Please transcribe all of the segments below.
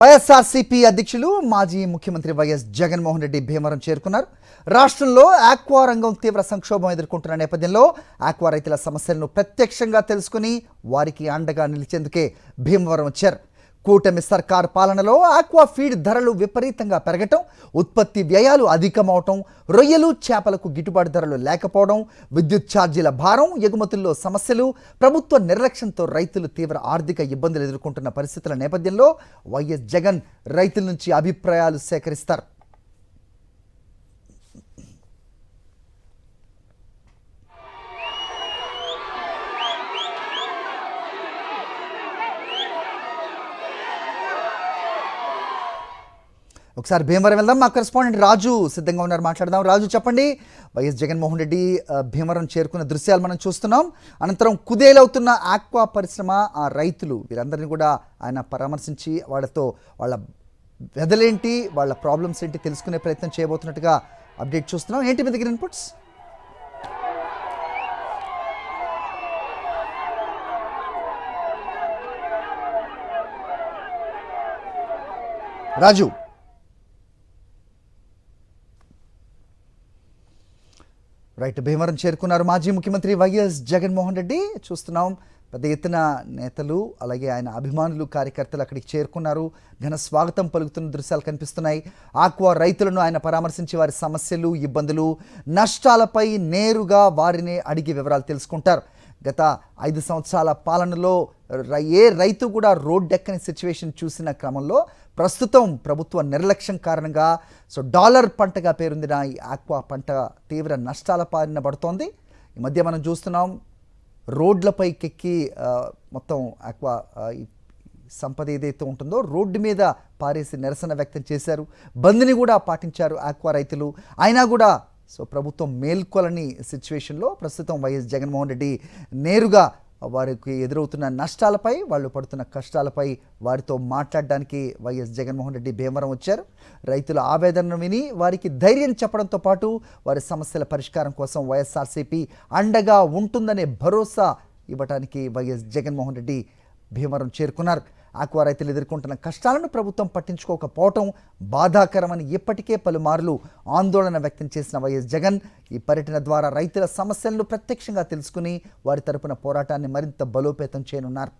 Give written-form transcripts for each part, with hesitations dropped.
వైఎస్ఆర్సీపీ అధ్యక్షులు మాజీ ముఖ్యమంత్రి వైఎస్ జగన్మోహన్ రెడ్డి భీమవరం చేరుకున్నారు. రాష్ట్రంలో ఆక్వా రంగం తీవ్ర సంక్షోభం ఎదుర్కొంటున్న నేపథ్యంలో ఆక్వా రైతుల సమస్యలను ప్రత్యక్షంగా తెలుసుకుని వారికి అండగా నిలిచేందుకే భీమవరం వచ్చారు. కూటమి సర్కార్ పాలనలో ఆక్వా ఫీడ్ ధరలు విపరీతంగా పెరగటం, ఉత్పత్తి వ్యయాలు అధికమవటం, రొయ్యలు చేపలకు గిట్టుబాటు ధరలు లేకపోవడం, విద్యుత్ ఛార్జీల భారం, ఎగుమతుల్లో సమస్యలు, ప్రభుత్వ నిర్లక్ష్యంతో రైతులు తీవ్ర ఆర్థిక ఇబ్బందులు ఎదుర్కొంటున్న పరిస్థితుల నేపథ్యంలో వైఎస్ జగన్ రైతుల నుంచి అభిప్రాయాలు సేకరిస్తారు. ఒకసారి భీమవరం వెళ్దాం. మా కరెస్పాండెంట్ రాజు సిద్ధంగా ఉన్నారు, మాట్లాడదాం. రాజు, చెప్పండి. వైఎస్ జగన్మోహన్ రెడ్డి భీమవరం చేరుకున్న దృశ్యాలు మనం చూస్తున్నాం. అనంతరం కుదేలవుతున్న ఆక్వా పరిశ్రమ, ఆ రైతులు వీరందరినీ కూడా ఆయన పరామర్శించి వాళ్ళ వెదలేంటి, వాళ్ళ ప్రాబ్లమ్స్ ఏంటి తెలుసుకునే ప్రయత్నం చేయబోతున్నట్టుగా అప్డేట్ చూస్తున్నాం. ఏంటి మీ దగ్గర ఇన్పుట్స్? రాజు, రైట్, భీమవరం చేరుకున్నారు మాజీ ముఖ్యమంత్రి వైఎస్ జగన్మోహన్ రెడ్డి. చూస్తున్నాం, పెద్ద ఎత్తున నేతలు అలాగే ఆయన అభిమానులు, కార్యకర్తలు అక్కడికి చేరుకున్నారు. ఘన స్వాగతం పలుకుతున్న దృశ్యాలు కనిపిస్తున్నాయి. ఆక్వా రైతులను ఆయన పరామర్శించి వారి సమస్యలు, ఇబ్బందులు, నష్టాలపై నేరుగా వారిని అడిగి వివరాలు తెలుసుకుంటారు. గత 5 సంవత్సరాల పాలనలో ఏ రైతు కూడా రోడ్డెక్కని సిచ్యువేషన్ చూసిన క్రమంలో ప్రస్తుతం ప్రభుత్వ నిర్లక్ష్యం కారణంగా డాలర్ పంటగా పేరొందిన ఈ ఆక్వా పంట తీవ్ర నష్టాల పాలన పడుతోంది. ఈ మధ్య మనం చూస్తున్నాం, రోడ్లపైకెక్కి మొత్తం ఆక్వా సంపద ఏదైతే ఉంటుందో రోడ్డు మీద పారేసి నిరసన వ్యక్తం చేశారు. బంద్ని కూడా పాటించారు ఆక్వా రైతులు. అయినా కూడా ప్రభుత్వం మేల్కొలని సిచ్యువేషన్లో ప్రస్తుతం వైఎస్ జగన్మోహన్ రెడ్డి నేరుగా వారికి ఎదురవుతున్న నష్టాలపై, వాళ్ళు పడుతున్న కష్టాలపై వారితో మాట్లాడడానికి వైఎస్ జగన్మోహన్ రెడ్డి భీమవరం వచ్చారు. రైతుల ఆవేదనను విని వారికి ధైర్యం చెప్పడంతో పాటు వారి సమస్యల పరిష్కారం కోసం వైఎస్ఆర్సీపీ అండగా ఉంటుందనే భరోసా ఇవ్వడానికి వైఎస్ జగన్మోహన్ రెడ్డి భీమవరం చేరుకున్నారు. ఆక్వా రైతులు ఎదుర్కొంటున్న కష్టాలను ప్రభుత్వం పట్టించుకోకపోవటం బాధాకరమని ఇప్పటికే పలుమార్లు ఆందోళన వ్యక్తం చేసిన వైఎస్ జగన్ ఈ పర్యటన ద్వారా రైతుల సమస్యలను ప్రత్యక్షంగా తెలుసుకుని వారి తరపున పోరాటాన్ని మరింత బలోపేతం చేయనున్నారు.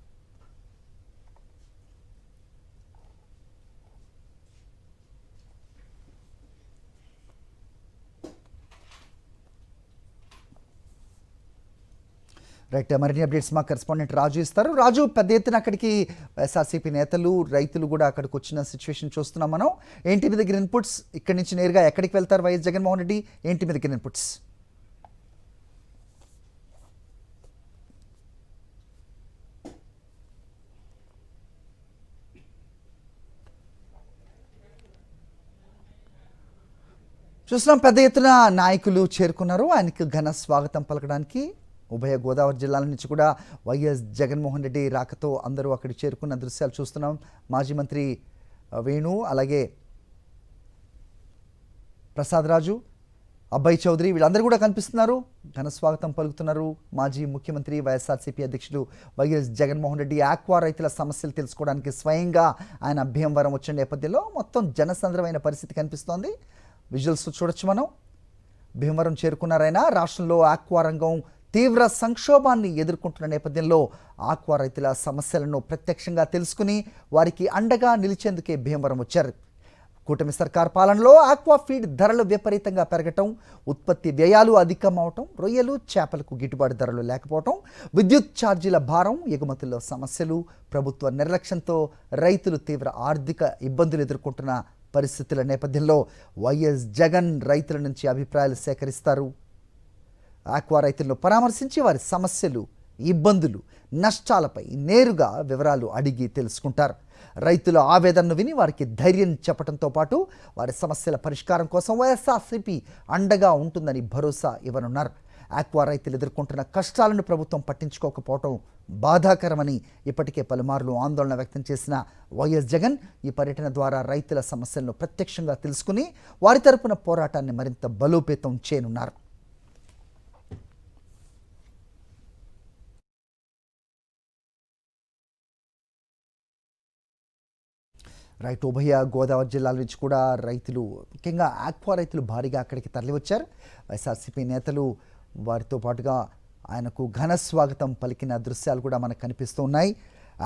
రైట్, మరిన్ని అప్డేట్స్ మా కరెస్పాండెంట్ రాజు ఇస్తారు. రాజు, పెద్ద ఎత్తున అక్కడికి వైఎస్ఆర్సీపీ నేతలు, రైతులు కూడా అక్కడికి వచ్చిన సిచ్యువేషన్ చూస్తున్నాం మనం. ఏంటి మీ దగ్గర ఇన్పుట్స్? ఇక్కడి నుంచి నేరుగా ఎక్కడికి వెళ్తారు వైఎస్ జగన్మోహన్ రెడ్డి? ఏంటి మీ దగ్గర ఇన్పుట్స్? చూస్తున్నాం, పెద్ద ఎత్తున నాయకులు చేరుకున్నారు. ఆయనకు ఘన స్వాగతం పలకడానికి ఉభయ గోదావరి జిల్లాల నుంచి కూడా వైఎస్ జగన్మోహన్ రెడ్డి రాకతో అందరూ అక్కడికి చేరుకున్న దృశ్యాలు చూస్తున్నాం. మాజీ మంత్రి వేణు, అలాగే ప్రసాద్ రాజు, అబ్బాయి చౌదరి వీళ్ళందరూ కూడా కనిపిస్తున్నారు, ఘన స్వాగతం పలుకుతున్నారు. మాజీ ముఖ్యమంత్రి వైఎస్ఆర్సీపీ అధ్యక్షుడు వైఎస్ జగన్మోహన్ రెడ్డి ఆక్వా రైతుల సమస్యలు తెలుసుకోవడానికి స్వయంగా ఆయన భీమవరం వచ్చిన నేపథ్యంలో మొత్తం జనసంద్రమైన పరిస్థితి కనిపిస్తోంది. విజువల్స్ చూడొచ్చు మనం. భీమవరం చేరుకున్నారైనా. రాష్ట్రంలో ఆక్వా రంగం తీవ్ర సంక్షోభాన్ని ఎదుర్కొంటున్న నేపథ్యంలో ఆక్వా రైతుల సమస్యలను ప్రత్యక్షంగా తెలుసుకుని వారికి అండగా నిలిచేందుకే భీమవరం వచ్చారు. కూటమి సర్కార్ పాలనలో ఆక్వా ఫీడ్ ధరలు విపరీతంగా పెరగటం, ఉత్పత్తి వ్యయాలు అధికమవటం, రొయ్యలు చేపలకు గిట్టుబాటు ధరలు లేకపోవటం, విద్యుత్ ఛార్జీల భారం, ఎగుమతుల్లో సమస్యలు, ప్రభుత్వ నిర్లక్ష్యంతో రైతులు తీవ్ర ఆర్థిక ఇబ్బందులు ఎదుర్కొంటున్న పరిస్థితుల నేపథ్యంలో వైఎస్ జగన్ రైతుల నుంచి అభిప్రాయాలు సేకరిస్తారు. ఆక్వా రైతులను పరామర్శించి వారి సమస్యలు, ఇబ్బందులు, నష్టాలపై నేరుగా వివరాలు అడిగి తెలుసుకుంటారు. రైతుల ఆవేదనను విని వారికి ధైర్యం చెప్పడంతో పాటు వారి సమస్యల పరిష్కారం కోసం వైఎస్ఆర్సీపీ అండగా ఉంటుందని భరోసా ఇవ్వనున్నారు. ఆక్వా రైతులు ఎదుర్కొంటున్న కష్టాలను ప్రభుత్వం పట్టించుకోకపోవడం బాధాకరమని ఇప్పటికే పలుమార్లు ఆందోళన వ్యక్తం చేసిన వైఎస్ జగన్ ఈ పర్యటన ద్వారా రైతుల సమస్యలను ప్రత్యక్షంగా తెలుసుకుని వారి తరపున పోరాటాన్ని మరింత బలోపేతం చేయనున్నారు. రైట్, ఉభయ గోదావరి జిల్లాల నుంచి కూడా రైతులు, ముఖ్యంగా ఆక్వా రైతులు భారీగా అక్కడికి తరలివచ్చారు. వైఎస్ఆర్సీపీ నేతలు వారితో పాటుగా ఆయనకు ఘన స్వాగతం పలికిన దృశ్యాలు కూడా మనకు కనిపిస్తూ ఉన్నాయి.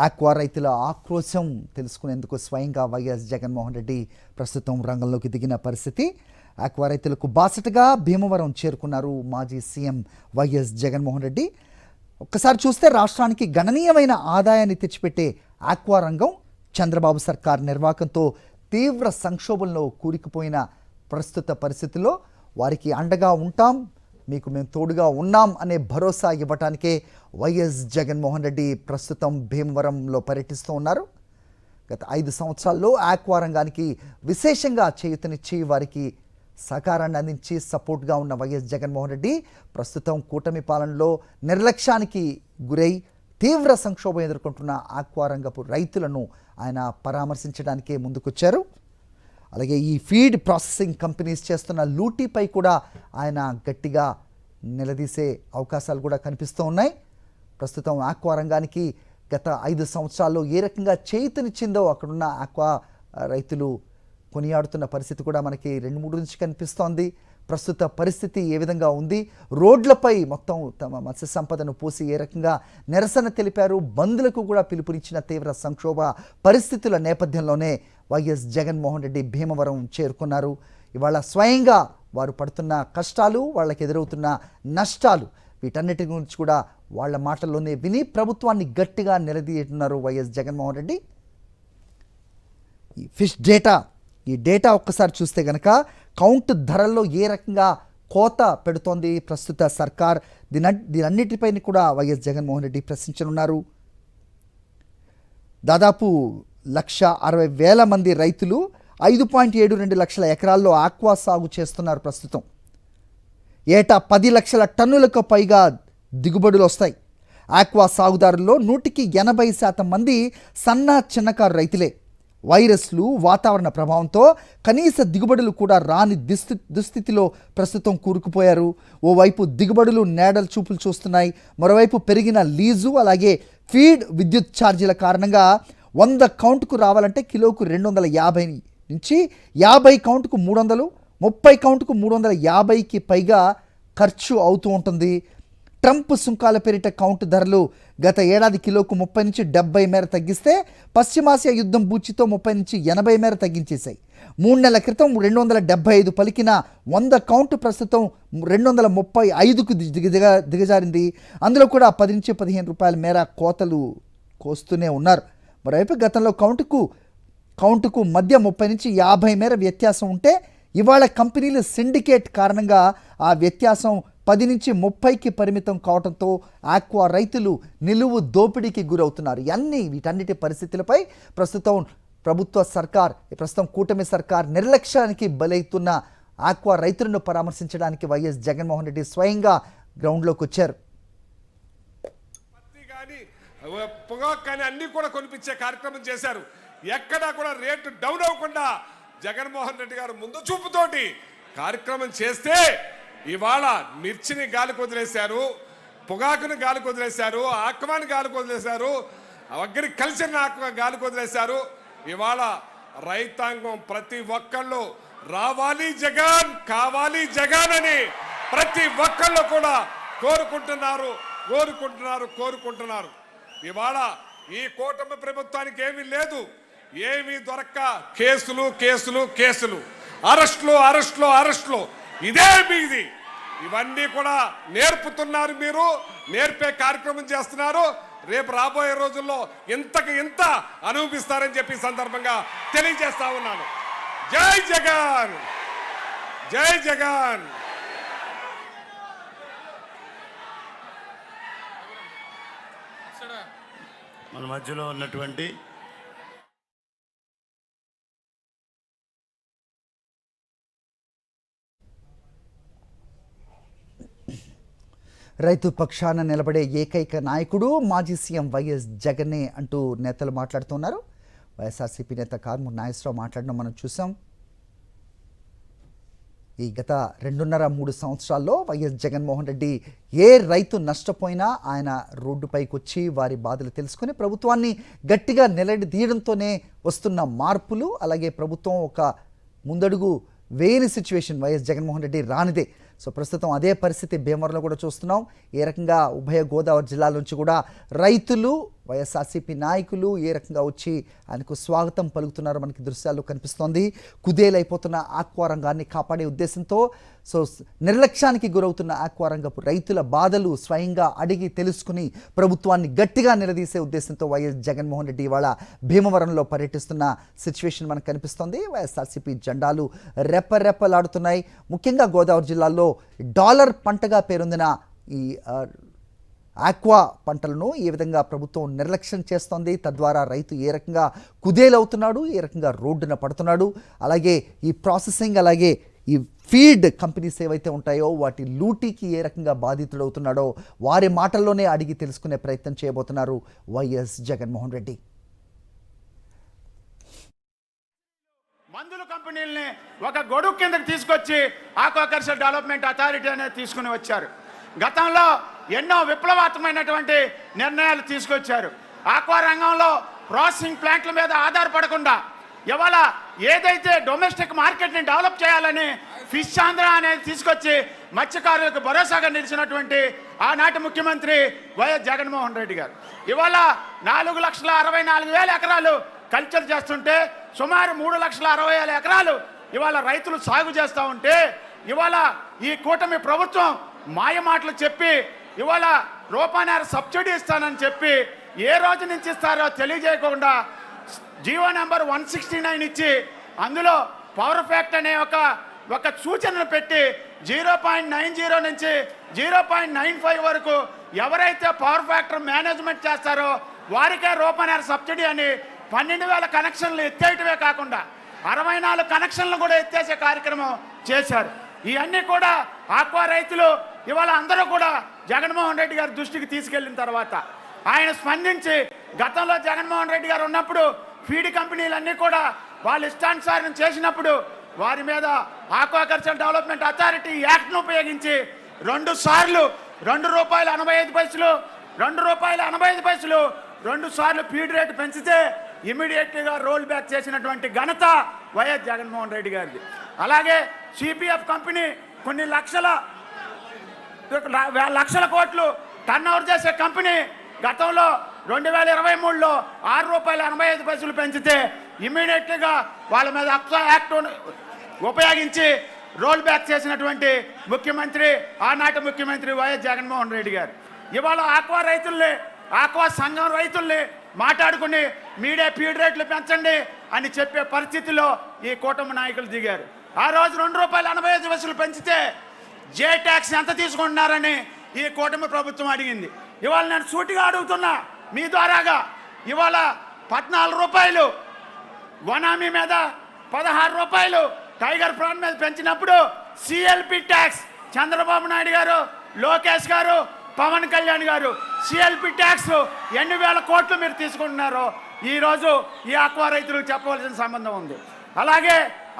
ఆక్వా రైతుల ఆక్రోశం తెలుసుకునేందుకు స్వయంగా వైఎస్ జగన్మోహన్ రెడ్డి ప్రస్తుతం రంగంలోకి దిగిన పరిస్థితి. ఆక్వా రైతులకు బాసటగా భీమవరం చేరుకున్నారు మాజీ సీఎం వైఎస్ జగన్మోహన్ రెడ్డి. ఒక్కసారి చూస్తే రాష్ట్రానికి గణనీయమైన ఆదాయాన్ని తెచ్చిపెట్టే ఆక్వా రంగం చంద్రబాబు సర్కార్ నిర్వాకంతో తీవ్ర సంక్షోభంలో కూరుకుపోయిన ప్రస్తుత పరిస్థితుల్లో వారికి అండగా ఉంటాం, మీకు మేము తోడుగా ఉన్నాం అనే భరోసా ఇవ్వటానికే వైఎస్ జగన్మోహన్ రెడ్డి ప్రస్తుతం భీమవరంలో పర్యటిస్తూ ఉన్నారు. గత 5 సంవత్సరాల్లో ఆక్వా రంగానికి విశేషంగా చేయూతనిచ్చి వారికి సహకారాన్ని అందించి సపోర్ట్గా ఉన్న వైఎస్ జగన్మోహన్ రెడ్డి ప్రస్తుతం కూటమి పాలనలో నిర్లక్ష్యానికి గురై తీవ్ర సంక్షోభం ఎదుర్కొంటున్న ఆక్వా రంగపు రైతులను ఆయన పరామర్శించడానికే ముందుకొచ్చారు. అలాగే ఈ ఫీడ్ ప్రాసెసింగ్ కంపెనీస్ చేస్తున్న లూటీపై కూడా ఆయన గట్టిగా నిలదీసే అవకాశాలు కూడా కనిపిస్తూ ఉన్నాయి. ప్రస్తుతం ఆక్వా రంగానికి గత 5 సంవత్సరాల్లో ఏ రకంగా చేయూతనిచ్చిందో అక్కడున్న ఆక్వా రైతులు కొనియాడుతున్న పరిస్థితి కూడా మనకి 2-3 నుంచి కనిపిస్తోంది. ప్రస్తుత పరిస్థితి ఏ విధంగా ఉంది, రోడ్లపై మొత్తం తమ మత్స్య సంపదను పోసి ఏ రకంగా నిరసన తెలిపారు, బంద్లకు కూడా పిలుపునిచ్చిన తీవ్ర సంక్షోభ పరిస్థితుల నేపథ్యంలోనే వైఎస్ జగన్మోహన్ రెడ్డి భీమవరం చేరుకున్నారు. ఇవాళ స్వయంగా వారు పడుతున్న కష్టాలు, వాళ్ళకి ఎదురవుతున్న నష్టాలు, వీటన్నిటి గురించి కూడా వాళ్ళ మాటల్లోనే విని ప్రభుత్వాన్ని గట్టిగా నిలదీస్తున్నారు వైఎస్ జగన్మోహన్ రెడ్డి. ఈ ఫిష్ డేటా, ఈ డేటా ఒక్కసారి చూస్తే కనుక కౌంట్ ధరల్లో ఏ రకంగా కోత పెడుతోంది ప్రస్తుత సర్కార్, దీనన్నిటిపైన కూడా వైఎస్ జగన్మోహన్ రెడ్డి ప్రశ్నించనున్నారు. దాదాపు 1,60,000 మంది రైతులు 5.72 లక్షల ఎకరాల్లో ఆక్వా సాగు చేస్తున్నారు. ప్రస్తుతం ఏటా 10 లక్షల టన్నులకు పైగా దిగుబడులు వస్తాయి. ఆక్వా సాగుదారుల్లో 180% మంది సన్న చిన్నకారు రైతులే. వైరస్లు, వాతావరణ ప్రభావంతో కనీస దిగుబడులు కూడా రాని దుస్థితిలో ప్రస్తుతం కూరుకుపోయారు. ఓవైపు దిగుబడులు నేడల చూపులు చూస్తున్నాయి, మరోవైపు పెరిగిన లీజు, అలాగే ఫీడ్ విద్యుత్ ఛార్జీల కారణంగా 100 కౌంట్కు రావాలంటే కిలోకు 250 నుంచి 50 కౌంట్కు 300, 30 కౌంట్కు 350కి పైగా ఖర్చు అవుతూ ఉంటుంది. ట్రంప్ సుంకాల పేరిట కౌంట్ ధరలు గత ఏడాది కిలోకు 30 నుంచి 70 మేర తగ్గిస్తే పశ్చిమాసియా యుద్ధం బూచితో 30 నుంచి 80 మేర తగ్గించేశాయి. 3 నెలల క్రితం 275 పలికిన 100 కౌంట్ ప్రస్తుతం 235కు దిగజారింది. అందులో కూడా 10 నుంచి 15 రూపాయల మేర కోతలు కోస్తూనే ఉన్నారు. మరోవైపు గతంలో కౌంటుకు మధ్య 30 నుంచి 50 మేర వ్యత్యాసం ఉంటే ఇవాళ కంపెనీల సిండికేట్ కారణంగా ఆ వ్యత్యాసం 10 నుంచి 30కి పరిమితం కావడంతో ఆక్వా రైతులు నిలువు దోపిడీకి గురవుతున్నారు. వీటన్నిటి పరిస్థితులపై ప్రస్తుతం ప్రస్తుతం కూటమి సర్కార్ నిర్లక్ష్యానికి బలవుతున్న ఆక్వా రైతులను పరామర్శించడానికి వైఎస్ జగన్మోహన్ రెడ్డి స్వయంగా గ్రౌండ్లోకి వచ్చారు. పొగాకు కానీ అన్ని కూడా కొనిపించే కార్యక్రమం చేశారు. ఎక్కడా కూడా రేటు డౌన్ అవ్వకుండా జగన్మోహన్ రెడ్డి గారు ముందు చూపుతోటి కార్యక్రమం చేస్తే ఇవాళ మిర్చిని గాలికి వదిలేశారు, పొగాకుని గాలికి వదిలేశారు, ఆక్వాని గాలికి వదిలేశారు, అగ్రికల్చర్ని గాలికి వదిలేశారు. ఇవాళ రైతాంగం ప్రతి ఒక్కళ్ళు రావాలి జగన్, కావాలి జగన్ అని ప్రతి ఒక్కళ్ళు కూడా కోరుకుంటున్నారు. ఇవాళ ఈ కూటమి ప్రభుత్వానికి ఏమీ లేదు, ఏమీ దొరక్క కేసులు, అరెస్టులు, ఇదే మీది. ఇవన్నీ కూడా నేర్పుతున్నారు, మీరు నేర్పే కార్యక్రమం చేస్తున్నారు. రేపు రాబోయే రోజుల్లో ఇంత అనుభవిస్తారని చెప్పి సందర్భంగా తెలియజేస్తా ఉన్నాను. జై జగన్, జై జగన్. మన మధ్యలో ఉన్నటువంటి రైతు పక్షాన నిలబడే ఏకైక నాయకుడు మాజీ సీఎం వైఎస్ జగనే అంటూ నేతలు మాట్లాడుతున్నారు. వైఎస్ఆర్సీపీ నేత కారుమూరి నాగేశ్వరరావు మాట్లాడడం మనం చూసాం. ఈ గత 2.5-3 సంవత్సరాల్లో వైఎస్ జగన్మోహన్ రెడ్డి ఏ రైతు నష్టపోయినా ఆయన రోడ్డుపైకి వచ్చి వారి బాధలు తెలుసుకుని ప్రభుత్వాన్ని గట్టిగా నిలదీయడంతోనే వస్తున్న మార్పులు, అలాగే ప్రభుత్వం ఒక ముందడుగు వేయని సిచ్యువేషన్ వైఎస్ జగన్మోహన్ రెడ్డి రానిదే. సో ప్రస్తుతం అదే పరిస్థితి భీమవరంలో కూడా చూస్తున్నాం. ఏ రకంగా ఉభయ గోదావరి జిల్లాల నుంచి కూడా రైతులు, వైఎస్ఆర్సీపీ నాయకులు ఏ రకంగా వచ్చి ఆయనకు స్వాగతం పలుకుతున్నారో మనకి దృశ్యాల్లో కనిపిస్తోంది. కుదేలైపోతున్న ఆక్వా రంగాన్ని కాపాడే ఉద్దేశంతో సో నిర్లక్ష్యానికి గురవుతున్న ఆక్వా రంగపు రైతుల బాధలు స్వయంగా అడిగి తెలుసుకుని ప్రభుత్వాన్ని గట్టిగా నిలదీసే ఉద్దేశంతో వైఎస్ జగన్మోహన్ రెడ్డి ఇవాళ భీమవరంలో పర్యటిస్తున్న సిచ్యువేషన్ మనకు కనిపిస్తోంది. వైఎస్ఆర్సీపీ జెండాలు రెప్పరెప్పలాడుతున్నాయి. ముఖ్యంగా గోదావరి జిల్లాలో డాలర్ పంటగా పేరొందిన ఈ ఆక్వా పంటలను ఏ విధంగా ప్రభుత్వం నిర్లక్ష్యం చేస్తోంది, తద్వారా రైతు ఏ రకంగా కుదేలవుతున్నాడు, ఏ రకంగా రోడ్డున పడుతున్నాడు, అలాగే ఈ ప్రాసెసింగ్, అలాగే ఈ ఫీడ్ కంపెనీస్ ఏవైతే ఉంటాయో వాటి లూటీకి ఏ రకంగా బాధితుడవుతున్నాడో వారి మాటల్లోనే అడిగి తెలుసుకునే ప్రయత్నం చేయబోతున్నారు వైఎస్ జగన్మోహన్ రెడ్డి. మందుల కంపెనీలని ఒక గొడుగు కిందకి తీసుకొచ్చి ఆక్వాకల్చర్ డెవలప్మెంట్ అథారిటీ అనేది తీసుకుని వచ్చారు. గతంలో ఎన్నో విప్లవాత్మకమైనటువంటి నిర్ణయాలు తీసుకొచ్చారు. ఆక్వా రంగంలో ప్రాసెసింగ్ ప్లాంట్ల మీద ఆధారపడకుండా ఇవాళ ఏదైతే డొమెస్టిక్ మార్కెట్ని డెవలప్ చేయాలని ఫిష్ ఆంధ్ర అనేది తీసుకొచ్చి మత్స్యకారులకు భరోసాగా నిలిచినటువంటి ఆనాటి ముఖ్యమంత్రి వైఎస్ జగన్మోహన్ రెడ్డి గారు ఇవాళ 4,64,000 ఎకరాలు కల్చర్ చేస్తుంటే సుమారు 3,60,000 ఎకరాలు ఇవాళ రైతులు సాగు చేస్తూ ఉంటే ఇవాళ ఈ కూటమి ప్రభుత్వం మాయ మాటలు చెప్పి ఇవాళ రూపాయన్నర సబ్సిడీ ఇస్తానని చెప్పి ఏ రోజు నుంచి ఇస్తారో తెలియజేయకుండా జీవో నెంబర్ 169 ఇచ్చి అందులో పవర్ ఫ్యాక్ట్ అనే ఒక సూచనను పెట్టి 0.90 నుంచి 0.95 వరకు ఎవరైతే పవర్ ఫ్యాక్టర్ మేనేజ్మెంట్ చేస్తారో వారికే రూపాయన్నర సబ్సిడీ అని 12,000 కనెక్షన్లు ఎత్తేయటమే కాకుండా 64 కనెక్షన్లు కూడా ఎత్తేసే కార్యక్రమం చేశారు. ఇవన్నీ కూడా ఆక్వా రైతులు ఇవాళ అందరూ కూడా జగన్మోహన్ రెడ్డి గారి దృష్టికి తీసుకెళ్లిన తర్వాత ఆయన స్పందించి గతంలో జగన్మోహన్ రెడ్డి గారు ఉన్నప్పుడు ఫీడ్ కంపెనీలన్నీ కూడా వాళ్ళు ఇష్టానుసారం చేసినప్పుడు వారి మీద ఆక్వాకల్చర్ డెవలప్మెంట్ అథారిటీ యాక్ట్ను ఉపయోగించి 2 సార్లు ₹2.85 2 సార్లు ఫీడ్ రేటు పెంచితే ఇమీడియట్గా రోల్ బ్యాక్ చేసినటువంటి ఘనత వైఎస్ జగన్మోహన్ రెడ్డి గారిది. అలాగే సిపిఎఫ్ కంపెనీ కొన్ని లక్షల కోట్లు టర్న్ ఓవర్ చేసే కంపెనీ గతంలో 2023లో ₹6.85 పెంచితే ఇమీడియట్గా వాళ్ళ మీద అక్వా యాక్ట్ ఉపయోగించి రోల్ బ్యాక్ చేసినటువంటి ముఖ్యమంత్రి ఆనాటి ముఖ్యమంత్రి వైఎస్ జగన్మోహన్ రెడ్డి గారు ఇవాళ ఆక్వా రైతుల్ని, ఆక్వా సంఘం రైతుల్ని మాట్లాడుకుని మీడే ఫీడ్ రేట్లు పెంచండి అని చెప్పే పరిస్థితిలో ఈ కూటమి నాయకులు దిగారు. ఆ రోజు ₹2.85 పెంచితే జే ట్యాక్స్ ఎంత తీసుకుంటున్నారని ఈ కూటమి ప్రభుత్వం అడిగింది. ఇవాళ నేను సూటిగా అడుగుతున్నా మీ ద్వారాగా, ఇవాళ ₹14 వనామీ మీద ₹16 టైగర్ ప్రాన్ మీద పెంచినప్పుడు సిఎల్పి ట్యాక్స్ చంద్రబాబు నాయుడు గారు, లోకేష్ గారు, పవన్ కళ్యాణ్ గారు సిఎల్పి ట్యాక్స్ ఎన్ని వేల కోట్లు మీరు తీసుకుంటున్నారో ఈరోజు ఈ ఆక్వా రైతులకు చెప్పవలసిన సంబంధం ఉంది. అలాగే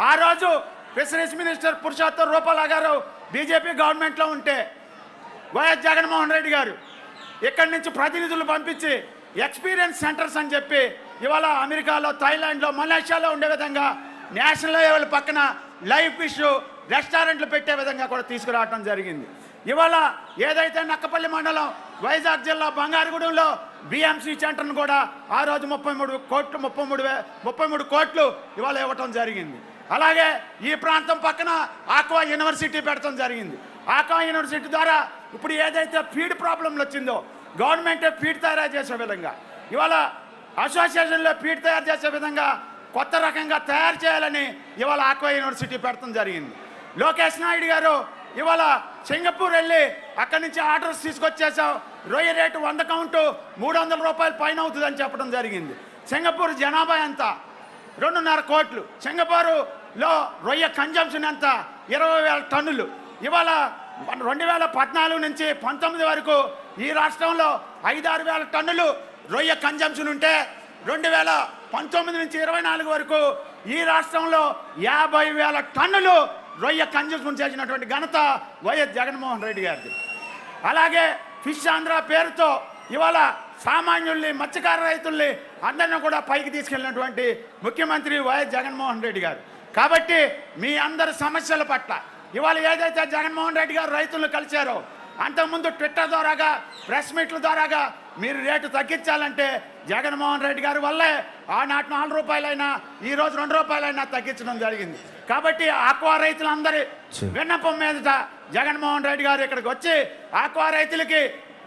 ఆ రోజు ఫిషరీస్ మినిస్టర్ పురుషోత్తం రూపాల గారు బీజేపీ గవర్నమెంట్లో ఉంటే వైఎస్ జగన్మోహన్ రెడ్డి గారు ఇక్కడి నుంచి ప్రతినిధులు పంపించి ఎక్స్పీరియన్స్ సెంటర్స్ అని చెప్పి ఇవాళ అమెరికాలో, థాయిలాండ్లో, మలేషియాలో ఉండే విధంగా నేషనల్ లెవెల్ పక్కన లైవ్ ఫిష్ రెస్టారెంట్లు పెట్టే విధంగా కూడా తీసుకురావడం జరిగింది. ఇవాళ ఏదైతే నక్కపల్లి మండలం వైజాగ్ జిల్లా బంగారుగూడెంలో బిఎంసి సెంటర్ను కూడా ఆ రోజు 33 కోట్లు ఇవాళ ఇవ్వటం జరిగింది. అలాగే ఈ ప్రాంతం పక్కన ఆక్వా యూనివర్సిటీ పెట్టడం జరిగింది. ఆక్వా యూనివర్సిటీ ద్వారా ఇప్పుడు ఏదైతే ఫీడ్ ప్రాబ్లంలు వచ్చిందో గవర్నమెంటే ఫీడ్ తయారు చేసే విధంగా ఇవాళ అసోసియేషన్లో ఫీడ్ తయారు చేసే విధంగా కొత్త రకంగా తయారు చేయాలని ఇవాళ ఆక్వా యూనివర్సిటీ పెట్టడం జరిగింది. లోకేష్ నాయుడు గారు ఇవాళ సింగపూర్ వెళ్ళి అక్కడి నుంచి ఆర్డర్స్ తీసుకొచ్చేసాం, రొయ్య రేటు 100 కౌంటు ₹300 పైన అవుతుందని చెప్పడం జరిగింది. సింగపూర్ జనాభా ఎంత? 2.5 కోట్లు. సింగపూరులో రొయ్య కన్జంప్షన్ ఎంత? 20,000 టన్నులు. ఇవాళ 2014 నుంచి 19 వరకు ఈ రాష్ట్రంలో 5-6 వేల టన్నులు రొయ్య కన్జంప్షన్ ఉంటే 2019 నుంచి 24 వరకు ఈ రాష్ట్రంలో 50,000 టన్నులు రొయ్య కన్జ్యూస్మెంట్ చేసినటువంటి ఘనత వైఎస్ జగన్మోహన్ రెడ్డి గారిది. అలాగే ఫిష్ ఆంధ్ర పేరుతో ఇవాళ సామాన్యుల్ని, మత్స్యకార రైతుల్ని అందరినీ కూడా పైకి తీసుకెళ్ళినటువంటి ముఖ్యమంత్రి వైఎస్ జగన్మోహన్ రెడ్డి గారు. కాబట్టి మీ అందరి సమస్యల పట్ల ఇవాళ ఏదైతే జగన్మోహన్ రెడ్డి గారు రైతులను కలిశారో, అంతకుముందు ట్విట్టర్ ద్వారాగా, ప్రెస్ మీట్ల ద్వారాగా మీరు రేటు తగ్గించాలంటే జగన్మోహన్ రెడ్డి గారి వల్లే ఆనాటి 4 రూపాయలైనా ఈరోజు 2 రూపాయలైనా తగ్గించడం జరిగింది. కాబట్టి ఆక్వా రైతులందరి విన్నపం మీదట జగన్మోహన్ రెడ్డి గారు ఇక్కడికి వచ్చి ఆక్వా రైతులకి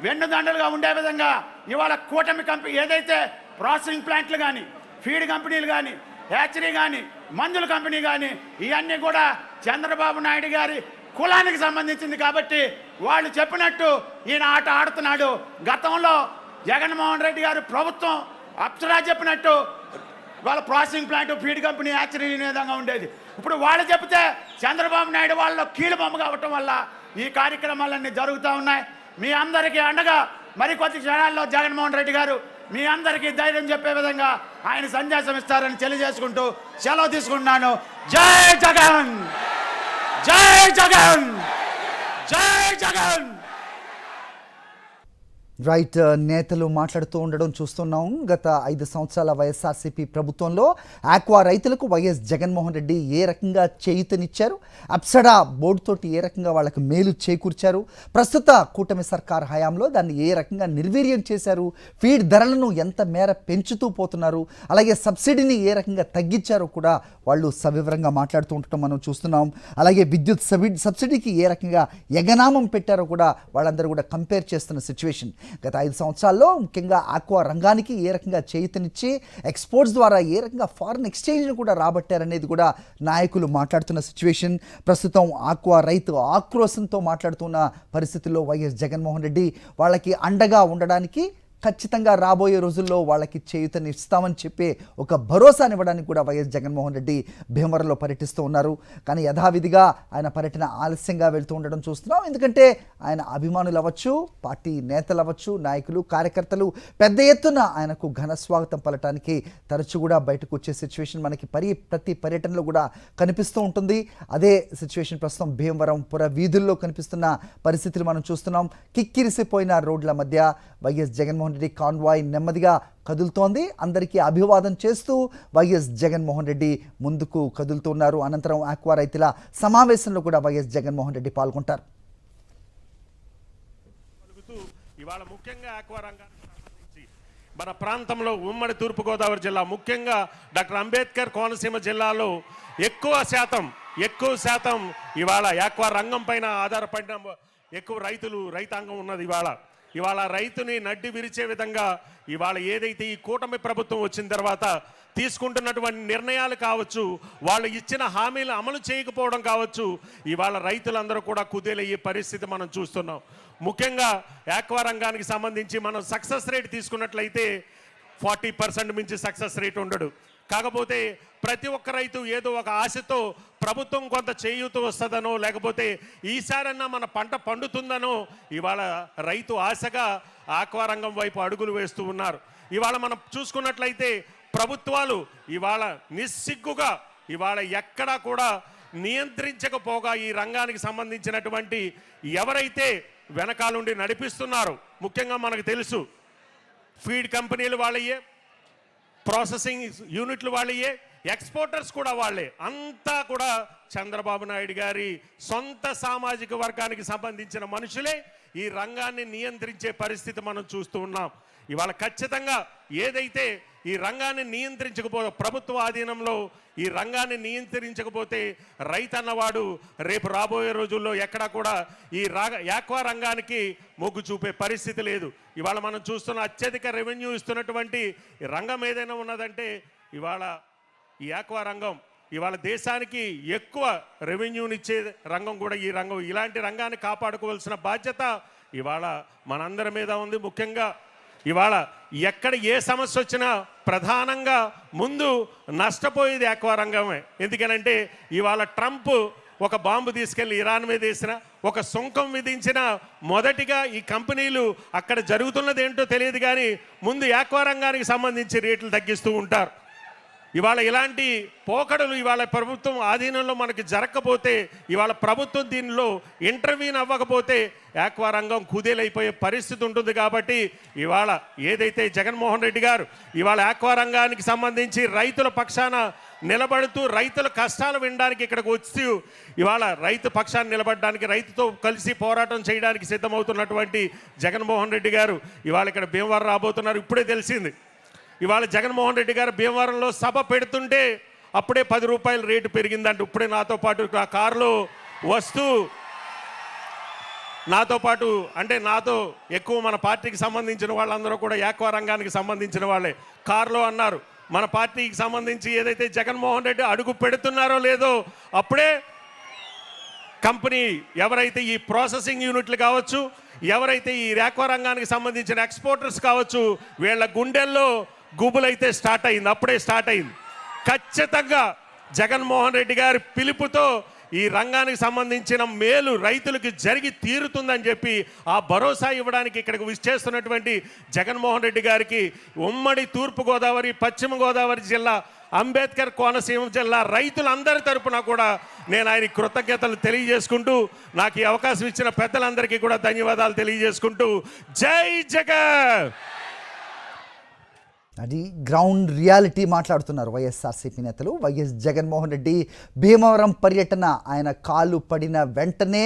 వెన్నుదండలుగా ఉండే విధంగా ఇవాళ కూటమి కంపెనీ ఏదైతే ప్రాసెసింగ్ ప్లాంట్లు కానీ, ఫీడ్ కంపెనీలు కానీ, హ్యాచరీ కానీ, మందుల కంపెనీ కానీ ఇవన్నీ కూడా చంద్రబాబు నాయుడు గారి కులానికి సంబంధించింది. కాబట్టి వాళ్ళు చెప్పినట్టు ఈయన ఆట ఆడుతున్నాడు. గతంలో జగన్మోహన్ రెడ్డి గారు ప్రభుత్వం అప్సరా చెప్పినట్టు వాళ్ళ processing plant, feed company, hatchery విధంగా ఉండేది. ఇప్పుడు వాళ్ళు చెప్తే చంద్రబాబు నాయుడు వాళ్ళలో కీలుబొమ్మగా అవ్వటం వల్ల ఈ కార్యక్రమాలన్నీ జరుగుతూ ఉన్నాయి. మీ అందరికీ అండగా మరికొద్ది క్షణాల్లో జగన్మోహన్ రెడ్డి గారు మీ అందరికీ ధైర్యం చెప్పే విధంగా ఆయన సందేశం ఇస్తారని తెలియజేసుకుంటూ సెలవు తీసుకుంటున్నాను. జై జగన్, జై జగన్, జై జగన్. రైట్, నేతలు మాట్లాడుతూ ఉండడం చూస్తున్నాం. గత 5 సంవత్సరాల వైఎస్ఆర్సీపీ ప్రభుత్వంలో ఆక్వా రైతులకు వైఎస్ జగన్మోహన్ రెడ్డి ఏ రకంగా చేయూతనిచ్చారు, అప్సడా బోర్డుతోటి ఏ రకంగా వాళ్ళకు మేలు చేకూర్చారు, ప్రస్తుత కూటమి సర్కార్ హయాంలో దాన్ని ఏ రకంగా నిర్వీర్యం చేశారు, ఫీడ్ ధరలను ఎంత మేర పెంచుతూ పోతున్నారు, అలాగే సబ్సిడీని ఏ రకంగా తగ్గించారో కూడా వాళ్ళు సవివరంగా మాట్లాడుతూ ఉండటం మనం చూస్తున్నాం. అలాగే విద్యుత్ సబ్సిడీకి ఏ రకంగా ఎగనామం పెట్టారో కూడా వాళ్ళందరూ కూడా కంపేర్ చేస్తున్న సిచ్యువేషన్. గత 5 సంవత్సరాల్లో ముఖ్యంగా ఆక్వా రంగానికి ఏ రకంగా చేయూతనిచ్చి ఎక్స్పోర్ట్స్ ద్వారా ఏ రకంగా ఫారిన్ ఎక్స్చేంజ్ను కూడా రాబట్టారనేది కూడా నాయకులు మాట్లాడుతున్న సిచ్యువేషన్. ప్రస్తుతం ఆక్వా రైతు ఆక్రోశంతో మాట్లాడుతున్న పరిస్థితుల్లో వైఎస్ జగన్మోహన్ రెడ్డి వాళ్ళకి అండగా ఉండడానికి ఖచ్చితంగా రాబోయే రోజుల్లో వాళ్ళకి చేయూతని ఇస్తామని చెప్పే ఒక భరోసానివ్వడానికి కూడా వైఎస్ జగన్మోహన్ రెడ్డి భీమవరంలో పర్యటిస్తూ ఉన్నారు. కానీ యథావిధిగా ఆయన పర్యటన ఆలస్యంగా వెళ్తూ ఉండడం చూస్తున్నాం. ఎందుకంటే ఆయన అభిమానులు అవ్వచ్చు, పార్టీ నేతలు అవ్వచ్చు, నాయకులు, కార్యకర్తలు పెద్ద ఎత్తున ఆయనకు ఘన స్వాగతం పలటానికి తరచు కూడా బయటకు వచ్చే సిచ్యువేషన్ మనకి ప్రతి పర్యటనలో కూడా కనిపిస్తూ ఉంటుంది. అదే సిచ్యువేషన్ ప్రస్తుతం భీమవరం పుర వీధుల్లో కనిపిస్తున్న పరిస్థితులు మనం చూస్తున్నాం. కిక్కిరిసిపోయిన రోడ్ల మధ్య వైఎస్ జగన్మోహన్ రెడ్డి కాన్వాయ్ నెమ్మదిగా కదులుతోంది. అందరికీ అభివాదం చేస్తూ వైఎస్ జగన్మోహన్ రెడ్డి ముందుకు కదులుతున్నారు. అనంతరం ఆక్వా రైతుల సమావేశంలో కూడా వైఎస్ జగన్మోహన్ రెడ్డి పాల్గొంటారు. ఇవాళ ముఖ్యంగా ఆక్వా రంగానికి సంబంధించి మన ప్రాంతంలో ఉమ్మడి తూర్పుగోదావరి జిల్లా, ముఖ్యంగా డాక్టర్ అంబేద్కర్ కోనసీమ జిల్లాలో ఎక్కువ శాతం ఇవాళ ఆక్వా రంగం పైన ఆధారపడిన ఎక్కువ రైతాంగం ఉన్నది. ఇవాళ రైతుని నడ్డి విరిచే విధంగా ఇవాళ ఏదైతే ఈ కూటమి ప్రభుత్వం వచ్చిన తర్వాత తీసుకుంటున్నటువంటి నిర్ణయాలు కావచ్చు, వాళ్ళు ఇచ్చిన హామీలు అమలు చేయకపోవడం కావచ్చు, ఇవాళ రైతులందరూ కూడా కుదేలయ్యే పరిస్థితి మనం చూస్తున్నాం. ముఖ్యంగా ఆక్వా రంగానికి సంబంధించి మనం సక్సెస్ రేట్ తీసుకున్నట్లయితే 40% మించి సక్సెస్ రేట్ ఉండడు. కాకపోతే ప్రతి ఒక్క రైతు ఏదో ఒక ఆశతో ప్రభుత్వం కొంత చేయూత వస్తుందనో, లేకపోతే ఈసారన్నా మన పంట పండుతుందనో ఇవాళ రైతు ఆశగా ఆక్వా రంగం వైపు అడుగులు వేస్తూ ఉన్నారు. ఇవాళ మనం చూసుకున్నట్లయితే ప్రభుత్వాలు ఇవాళ నిస్సిగ్గుగా ఇవాళ ఎక్కడా కూడా నియంత్రించకపోగా ఈ రంగానికి సంబంధించినటువంటి ఎవరైతే వెనకాలండి నడిపిస్తున్నారో, ముఖ్యంగా మనకు తెలుసు ఫీడ్ కంపెనీలు వాళ్ళయే, ప్రాసెసింగ్ యూనిట్లు వాళ్ళయే, ఎక్స్పోర్టర్స్ కూడా వాళ్ళే. అంతా కూడా చంద్రబాబు నాయుడు గారి సొంత సామాజిక వర్గానికి సంబంధించిన మనుషులే ఈ రంగాన్ని నియంత్రించే పరిస్థితి మనం చూస్తూ ఉన్నాం. ఇవాళ ఖచ్చితంగా ఏదైతే ఈ రంగాన్ని నియంత్రించకపోతే, ప్రభుత్వ ఆధీనంలో ఈ రంగాన్ని నియంత్రించకపోతే రైతన్నవాడు రేపు రాబోయే రోజుల్లో ఎక్కడా కూడా ఈ ఆక్వా రంగానికి మొగ్గు చూపే పరిస్థితి లేదు. ఇవాళ మనం చూస్తున్న అత్యధిక రెవెన్యూ ఇస్తున్నటువంటి రంగం ఏదైనా ఉన్నదంటే ఇవాళ ఈ ఆక్వా రంగం. ఇవాళ దేశానికి ఎక్కువ రెవెన్యూనిచ్చే రంగం కూడా ఈ రంగం. ఇలాంటి రంగాన్ని కాపాడుకోవాల్సిన బాధ్యత ఇవాళ మనందరి మీద ఉంది. ముఖ్యంగా ఇవాళ ఎక్కడ ఏ సమస్య వచ్చినా ప్రధానంగా ముందు నష్టపోయేది ఆక్వా రంగమే. ఎందుకనంటే ఇవాళ ట్రంప్ ఒక బాంబు తీసుకెళ్లి ఇరాన్ మీద వేసిన, ఒక సుంకం విధించిన మొదటిగా ఈ కంపెనీలు అక్కడ జరుగుతున్నది ఏంటో తెలియదు కానీ ముందు ఆక్వా రంగానికి సంబంధించి రేట్లు తగ్గిస్తూ ఉంటారు. ఇవాళ ఇలాంటి పోకడలు ఇవాళ ప్రభుత్వం ఆధీనంలో మనకి జరగకపోతే, ఇవాళ ప్రభుత్వం దీనిలో ఇంటర్వ్యూన్ అవ్వకపోతే ఆక్వా రంగం కుదేలైపోయే పరిస్థితి ఉంటుంది. కాబట్టి ఇవాళ ఏదైతే జగన్మోహన్ రెడ్డి గారు ఇవాళ ఆక్వా రంగానికి సంబంధించి రైతుల పక్షాన నిలబడుతూ రైతుల కష్టాలు వినడానికి ఇక్కడికి వచ్చి ఇవాళ రైతు పక్షాన్ని నిలబడడానికి, రైతుతో కలిసి పోరాటం చేయడానికి సిద్ధమవుతున్నటువంటి జగన్మోహన్ రెడ్డి గారు ఇవాళ ఇక్కడ భీమవరం రాబోతున్నారు. ఇప్పుడే తెలిసింది, ఇవాళ జగన్మోహన్ రెడ్డి గారు భీమవరంలో సభ పెడుతుంటే అప్పుడే 10 రూపాయలు రేటు పెరిగిందంటే, ఇప్పుడే నాతో పాటు ఆ కారులో వస్తూ నాతో పాటు అంటే నాతో ఎక్కువ మన పార్టీకి సంబంధించిన వాళ్ళందరూ కూడా ఆక్వా రంగానికి సంబంధించిన వాళ్ళే కారులో అన్నారు, మన పార్టీకి సంబంధించి ఏదైతే జగన్మోహన్ రెడ్డి అడుగు పెడుతున్నారో లేదో అప్పుడే కంపెనీ ఎవరైతే ఈ ప్రాసెసింగ్ యూనిట్లు కావచ్చు, ఎవరైతే ఈ ఆక్వా రంగానికి సంబంధించిన ఎక్స్పోర్టర్స్ కావచ్చు, వీళ్ళ గుండెల్లో గుబులైతే స్టార్ట్ అయింది, అప్పుడే స్టార్ట్ అయింది. ఖచ్చితంగా జగన్మోహన్ రెడ్డి గారి పిలుపుతో ఈ రంగానికి సంబంధించిన మేలు రైతులకు జరిగి తీరుతుందని చెప్పి ఆ భరోసా ఇవ్వడానికి ఇక్కడికి విచ్చేస్తున్నటువంటి జగన్మోహన్ రెడ్డి గారికి ఉమ్మడి తూర్పుగోదావరి, పశ్చిమ గోదావరి జిల్లా, అంబేద్కర్ కోనసీమ జిల్లా రైతులందరి తరపున కూడా నేను ఆయన కృతజ్ఞతలు తెలియజేసుకుంటూ, నాకు ఈ అవకాశం ఇచ్చిన పెద్దలందరికీ కూడా ధన్యవాదాలు తెలియజేసుకుంటూ జై జగన్. అది గ్రౌండ్ రియాలిటీ మాట్లాడుతున్నారు వైఎస్ఆర్సీపీ నేతలు. వైఎస్ జగన్మోహన్ రెడ్డి భీమవరం పర్యటన, ఆయన కాలు పడిన వెంటనే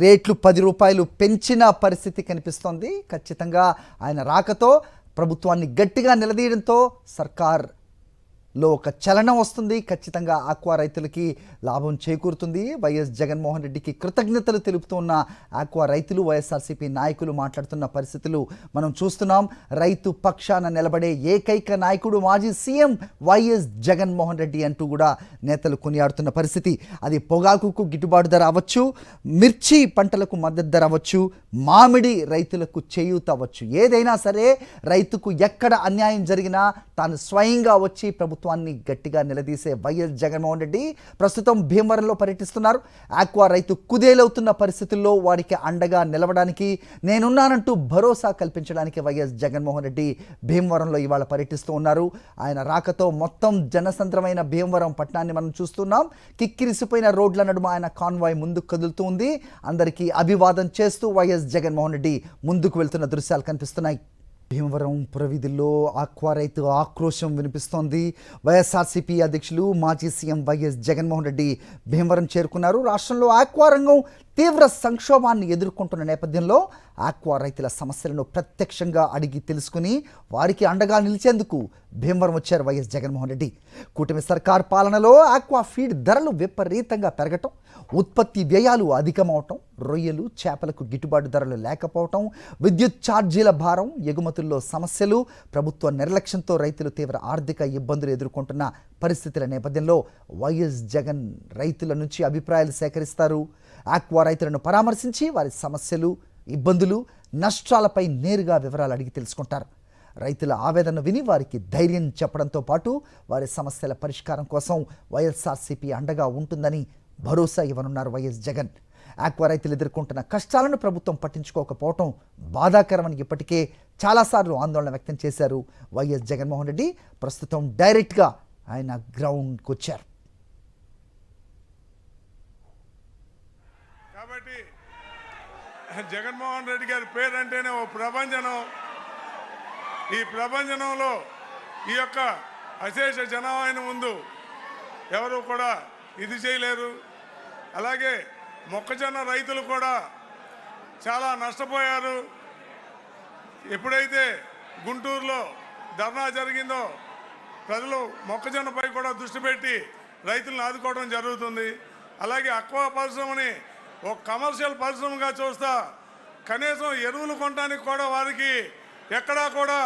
రేట్లు 10 రూపాయలు పెంచిన పరిస్థితి కనిపిస్తోంది. ఖచ్చితంగా ఆయన రాకతో ప్రభుత్వాన్ని గట్టిగా నిలదీయడంతో సర్కార్లో ఒక చలనం వస్తుంది. ఖచ్చితంగా ఆక్వా రైతులకి లాభం చేకూరుతుంది. వైఎస్ జగన్మోహన్ రెడ్డికి కృతజ్ఞతలు తెలుపుతున్న ఆక్వా రైతులు, వైఎస్ఆర్సీపీ నాయకులు మాట్లాడుతున్న పరిస్థితులు మనం చూస్తున్నాం. రైతు పక్షాన నిలబడే ఏకైక నాయకుడు మాజీ సీఎం వైఎస్ జగన్మోహన్ రెడ్డి అంటూ కూడా నేతలు కొనియాడుతున్న పరిస్థితి. అది పొగాకుకు గిట్టుబాటు ధర అవ్వచ్చు, మిర్చి పంటలకు మద్దతు ధర అవ్వచ్చు, మామిడి రైతులకు చేయూత అవ్వచ్చు, ఏదైనా సరే రైతుకు ఎక్కడ అన్యాయం జరిగినా తాను స్వయంగా వచ్చి ప్రభుత్వాన్ని గట్టిగా నిలదీసే వైఎస్ జగన్మోహన్ రెడ్డి ప్రస్తుతం భీమవరంలో పర్యటిస్తున్నారు. ఆక్వా రైతు కుదేలవుతున్న పరిస్థితుల్లో వారికి అండగా నిలవడానికి, నేనున్నానంటూ భరోసా కల్పించడానికి వైఎస్ జగన్మోహన్ రెడ్డి భీమవరంలో ఇవాళ పర్యటిస్తూ ఉన్నారు. ఆయన రాకతో మొత్తం జనసంద్రమైన భీమవరం పట్టణాన్ని మనం చూస్తున్నాం. కిక్కిరిసిపోయిన రోడ్ల నడుమ ఆయన కాన్వాయ్ ముందుకు కదులుతూ ఉంది. అందరికీ అభివాదం చేస్తూ వైఎస్ జగన్మోహన్ రెడ్డి ముందుకు వెళ్తున్న దృశ్యాలు కనిపిస్తున్నాయి. భీమవరం పురవీధుల్లో ఆక్వా రైతు ఆక్రోశం వినిపిస్తోంది. వైఎస్ఆర్సీపీ అధ్యక్షులు మాజీ సీఎం వైఎస్ జగన్మోహన్ రెడ్డి భీమవరం చేరుకున్నారు. రాష్ట్రంలో ఆక్వా రంగం తీవ్ర సంక్షోభాన్ని ఎదుర్కొంటున్న నేపథ్యంలో ఆక్వా రైతుల సమస్యలను ప్రత్యక్షంగా అడిగి తెలుసుకుని వారికి అండగా నిలిచేందుకు భీమవరం వచ్చారు వైఎస్ జగన్మోహన్ రెడ్డి. కూటమి సర్కార్ పాలనలో ఆక్వా ఫీడ్ ధరలు విపరీతంగా పెరగటం, ఉత్పత్తి వ్యయాలు అధికమవటం, రొయ్యలు చేపలకు గిట్టుబాటు ధరలు లేకపోవటం, విద్యుత్ ఛార్జీల భారం, ఎగుమతుల్లో సమస్యలు, ప్రభుత్వ నిర్లక్ష్యంతో రైతులు తీవ్ర ఆర్థిక ఇబ్బందులు ఎదుర్కొంటున్న పరిస్థితుల నేపథ్యంలో వైఎస్ జగన్ రైతుల నుంచి అభిప్రాయాలు సేకరిస్తారు. ఆక్వా రైతులను పరామర్శించి వారి సమస్యలు, ఇబ్బందులు, నష్టాలపై నేరుగా వివరాలు అడిగి తెలుసుకుంటారు. రైతుల ఆవేదన విని వారికి ధైర్యం చెప్పడంతో పాటు వారి సమస్యల పరిష్కారం కోసం వైఎస్ఆర్సీపీ అండగా ఉంటుందని భరోసా ఇవ్వనున్నారు వైఎస్ జగన్. ఆక్వా రైతులు ఎదుర్కొంటున్న కష్టాలను ప్రభుత్వం పట్టించుకోకపోవటం బాధాకరమని ఇప్పటికే చాలాసార్లు ఆందోళన వ్యక్తం చేశారు వైఎస్ జగన్మోహన్ రెడ్డి. ప్రస్తుతం డైరెక్ట్గా ఆయన గ్రౌండ్కి వచ్చారు. కాబట్టి జగన్మోహన్ రెడ్డి గారి పేరంటేనే ఓ ప్రభంజనం. ఈ ప్రభంజనంలో ఈ యొక్క అశేష జనాభా ముందు ఎవరు కూడా ఇది చేయలేరు. అలాగే మొక్కజొన్న రైతులు కూడా చాలా నష్టపోయారు. ఎప్పుడైతే గుంటూరులో ధర్నా జరిగిందో ప్రజలు మొక్కజొన్నపై కూడా దృష్టి పెట్టి రైతులను ఆదుకోవడం జరుగుతుంది. అలాగే ఆక్వా పరిశ్రమని ఒక కమర్షియల్ పరిశ్రమగా చూస్తా కనీసం ఎరువులు కొనడానికి కూడా వారికి ఎక్కడా కూడా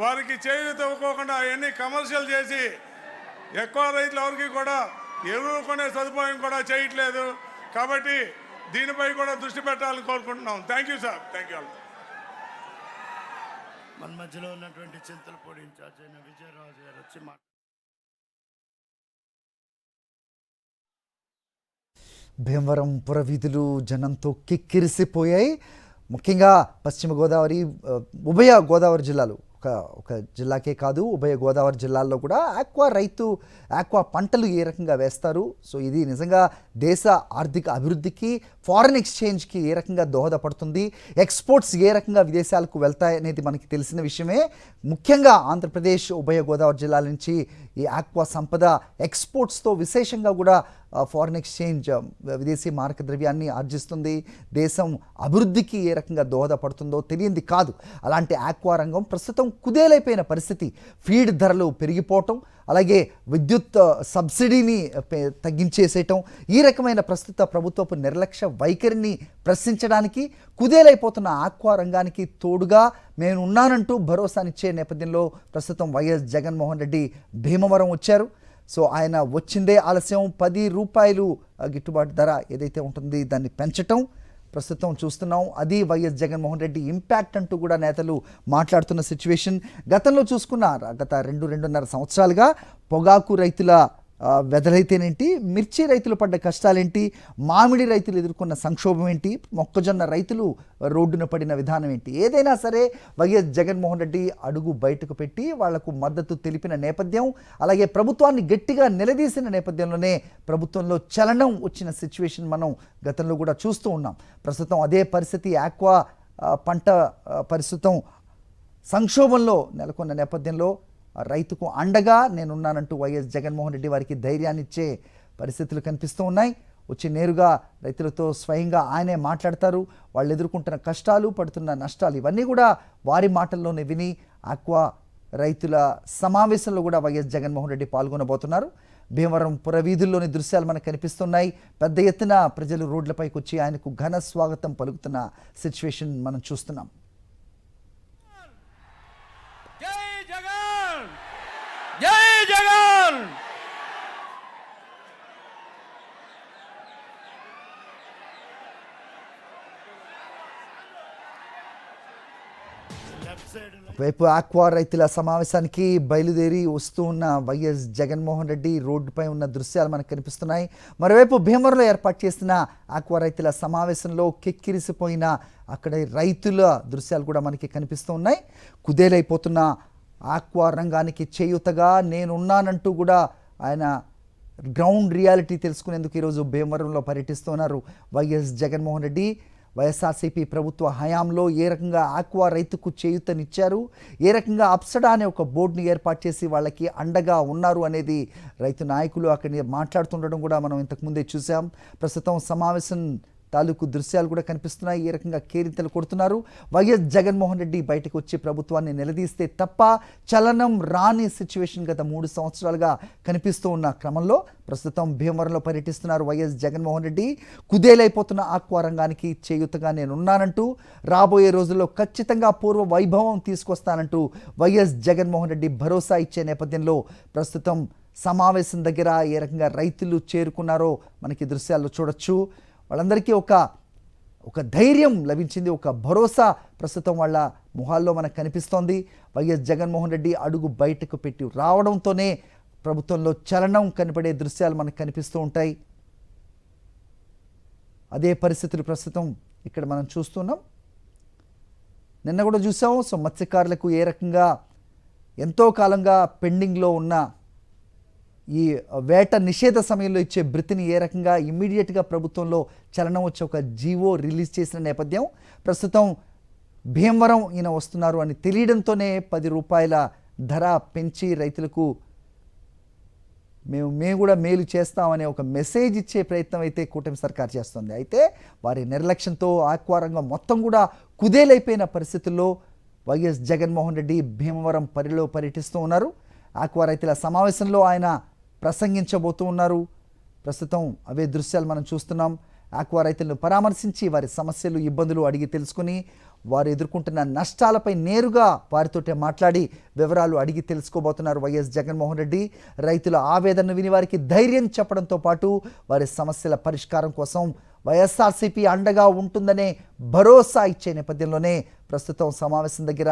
వారికి చేయూత ఇవ్వకోకుండా అవన్నీ కమర్షియల్ చేసి ఎక్కువ రైతులు ఎవరికి కూడా ఎరువులు కొనే సదుపాయం కూడా చేయట్లేదు. కాబట్టి దీనిపై కూడా దృష్టి పెట్టాలని కోరుకుంటున్నాం. Thank you sir. Thank you. మన మధ్యలో ఉన్నటువంటి చింతలపూడి ఇన్ఛార్జ్ అయిన విజయరాజు గారు వచ్చి భీమవరం పురవీధులు జనంతో కిక్కిరిసిపోయాయి. ముఖ్యంగా పశ్చిమ గోదావరి, ఉభయ గోదావరి జిల్లాలు ఒక జిల్లాకే కాదు, ఉభయ గోదావరి జిల్లాల్లో కూడా ఆక్వా పంటలు ఏ రకంగా వేస్తారు. సో ఇది నిజంగా దేశ ఆర్థిక అభివృద్ధికి, ఫారెన్ ఎక్స్చేంజ్కి ఏ రకంగా దోహదపడుతుంది, ఎక్స్పోర్ట్స్ ఏ రకంగా విదేశాలకు వెళ్తాయి అనేది మనకి తెలిసిన విషయమే. ముఖ్యంగా ఆంధ్రప్రదేశ్, ఉభయ గోదావరి జిల్లాల నుంచి ఈ ఆక్వా సంపద ఎక్స్పోర్ట్స్తో విశేషంగా కూడా ఫారిన్ ఎక్స్చేంజ్, విదేశీ మారక ద్రవ్యాన్ని ఆర్జిస్తుంది. దేశం అభివృద్ధికి ఏ రకంగా దోహదపడుతుందో తెలియంది కాదు. అలాంటి ఆక్వా రంగం ప్రస్తుతం కుదేలైపోయిన పరిస్థితి. ఫీడ్ ధరలు పెరిగిపోవటం, అలాగే విద్యుత్ సబ్సిడీని తగ్గించేసేయటం, ఈ రకమైన ప్రస్తుత ప్రభుత్వపు నిర్లక్ష్య వైఖరిని ప్రశ్నించడానికి కుదేలైపోతున్న ఆక్వా రంగానికి తోడుగా నేను ఉన్నానంటూ భరోసానిచ్చే నేపథ్యంలో ప్రస్తుతం వైఎస్ జగన్మోహన్ రెడ్డి భీమవరం వచ్చారు. సో ఆయన వచ్చిందే ఆలస్యం. 10 రూపాయలు గిట్టుబాటు ధర ఏదైతే ఉంటుంది దాన్ని పెంచటం ప్రస్తుతం చూస్తున్నాం. అది వైఎస్ జగన్మోహన్ రెడ్డి ఇంపాక్ట్ అంటూ కూడా నేతలు మాట్లాడుతున్న సిచ్యువేషన్. గతంలో చూసుకున్న గత 2-2.5 సంవత్సరాలుగా పొగాకు రైతుల వెదలైతేనేంటి, మిర్చి రైతులు పడ్డ కష్టాలేంటి, మామిడి రైతులు ఎదుర్కొన్న సంక్షోభం ఏంటి, మొక్కజొన్న రైతులు రోడ్డున పడిన విధానం ఏంటి, ఏదైనా సరే వైఎస్ జగన్మోహన్ రెడ్డి అడుగు బయటకు పెట్టి వాళ్లకు మద్దతు తెలిపిన నేపథ్యం, అలాగే ప్రభుత్వాన్ని గట్టిగా నిలదీసిన నేపథ్యంలోనే ప్రభుత్వంలో చలనం వచ్చిన సిచ్యువేషన్ మనం గతంలో కూడా చూస్తూ ఉన్నాం. ప్రస్తుతం అదే పరిస్థితి. ఆక్వా పంట ప్రస్తుతం సంక్షోభంలో నెలకొన్న నేపథ్యంలో రైతుకు అండగా నేనున్నానంటూ వైఎస్ జగన్మోహన్ రెడ్డి వారికి ధైర్యాన్ని ఇచ్చే పరిస్థితులు కనిపిస్తూ ఉన్నాయి. వచ్చి నేరుగా రైతులతో స్వయంగా ఆయనే మాట్లాడతారు. వాళ్ళు ఎదుర్కొంటున్న కష్టాలు, పడుతున్న నష్టాలు ఇవన్నీ కూడా వారి మాటల్లోనే విని ఆక్వా రైతుల సమావేశంలో కూడా వైఎస్ జగన్మోహన్ రెడ్డి పాల్గొనబోతున్నారు. భీమవరం పురవీధుల్లోని దృశ్యాలు మనకు కనిపిస్తున్నాయి. పెద్ద ఎత్తున ప్రజలు రోడ్లపైకి వచ్చి ఆయనకు ఘన స్వాగతం పలుకుతున్న సిచ్యువేషన్ మనం చూస్తున్నాం. జై జగన్. లెఫ్ట్ సైడ్ వైపు ఆక్వా రైతుల సమావేశానికి బయలుదేరి వస్తూ ఉన్న వైఎస్ జగన్మోహన్ రెడ్డి రోడ్డుపై ఉన్న దృశ్యాలు మనకు కనిపిస్తున్నాయి. మరోవైపు భీమవరంలో ఏర్పాటు చేసిన ఆక్వా రైతుల సమావేశంలో కెక్కిరిసిపోయిన అక్కడ రైతుల దృశ్యాలు కూడా మనకి కనిపిస్తూ ఉన్నాయి. కుదేలైపోతున్న ఆక్వా రంగానికి చేయూతగా నేనున్నానంటూ కూడా ఆయన గ్రౌండ్ రియాలిటీ తెలుసుకునేందుకు ఈరోజు భీమవరంలో పర్యటిస్తున్నారు వైఎస్ జగన్మోహన్ రెడ్డి. వైఎస్ఆర్సీపీ ప్రభుత్వ హయాంలో ఏ రకంగా ఆక్వా రైతుకు చేయూతనిచ్చారు, ఏ రకంగా అప్సడా అనే ఒక బోర్డుని ఏర్పాటు చేసి వాళ్ళకి అండగా ఉన్నారు అనేది రైతు నాయకులు అక్కడి మాట్లాడుతుండడం కూడా మనం ఇంతకుముందే చూసాం. ప్రస్తుతం సమావేశం తాలూకు దృశ్యాలు కూడా కనిపిస్తున్నాయి. ఏ రకంగా కేరింతలు కొడుతున్నారు. వైఎస్ జగన్మోహన్ రెడ్డి బయటకు వచ్చి ప్రభుత్వాన్ని నిలదీస్తే తప్ప చలనం రాని సిచ్యువేషన్ గత 3 సంవత్సరాలుగా కనిపిస్తూ ఉన్న క్రమంలో ప్రస్తుతం భీమవరంలో పర్యటిస్తున్నారు వైఎస్ జగన్మోహన్ రెడ్డి. కుదేలైపోతున్న ఆక్వా రంగానికి చేయూతగా నేనున్నానంటూ, రాబోయే రోజుల్లో ఖచ్చితంగా పూర్వ వైభవం తీసుకొస్తానంటూ వైఎస్ జగన్మోహన్ రెడ్డి భరోసా ఇచ్చే నేపథ్యంలో ప్రస్తుతం సమావేశం దగ్గర ఏ రకంగా రైతులు చేరుకున్నారో మనకి దృశ్యాల్లో చూడొచ్చు. వాళ్ళందరికీ ఒక ధైర్యం లభించింది, ఒక భరోసా ప్రస్తుతం వాళ్ళ మొహాల్లో మనకు కనిపిస్తోంది. వైఎస్ జగన్మోహన్ రెడ్డి అడుగు బయటకు పెట్టి రావడంతోనే ప్రభుత్వంలో చలనం కనపడే దృశ్యాలు మనకు కనిపిస్తూ ఉంటాయి. అదే పరిస్థితులు ప్రస్తుతం ఇక్కడ మనం చూస్తున్నాం. నిన్న కూడా చూసాం. సో మత్స్యకారులకు ఏ రకంగా ఎంతో కాలంగా పెండింగ్లో ఉన్న ఈ వేట నిషేధ సమయంలో ఇచ్చే భృతిని ఏ రకంగా ఇమ్మీడియట్గా ప్రభుత్వంలో చలనం వచ్చి ఒక జీవో రిలీజ్ చేసిన నేపథ్యం. ప్రస్తుతం భీమవరం ఈయన వస్తున్నారు అని తెలియడంతోనే 10 రూపాయల ధర పెంచి రైతులకు మేము కూడా మేలు చేస్తామనే ఒక మెసేజ్ ఇచ్చే ప్రయత్నం అయితే కూటమి సర్కార్ చేస్తుంది. అయితే వారి నిర్లక్ష్యంతో ఆక్వా రంగం మొత్తం కూడా కుదేలైపోయిన పరిస్థితుల్లో వైఎస్ జగన్మోహన్ రెడ్డి భీమవరం పర్యటిస్తూ ఉన్నారు. ఆక్వా రైతుల సమావేశంలో ఆయన ప్రసంగించబోతూ ఉన్నారు. ప్రస్తుతం అవే దృశ్యాలు మనం చూస్తున్నాం. ఆక్వా రైతులను పరామర్శించి వారి సమస్యలు, ఇబ్బందులు అడిగి తెలుసుకుని వారు ఎదుర్కొంటున్న నష్టాలపై నేరుగా వారితోటే మాట్లాడి వివరాలు అడిగి తెలుసుకోబోతున్నారు వైఎస్ జగన్మోహన్ రెడ్డి. రైతుల ఆవేదనను విని వారికి ధైర్యం చెప్పడంతో పాటు వారి సమస్యల పరిష్కారం కోసం వైఎస్ఆర్సీపీ అండగా ఉంటుందనే భరోసా ఇచ్చే నేపథ్యంలోనే ప్రస్తుతం సమావేశం దగ్గర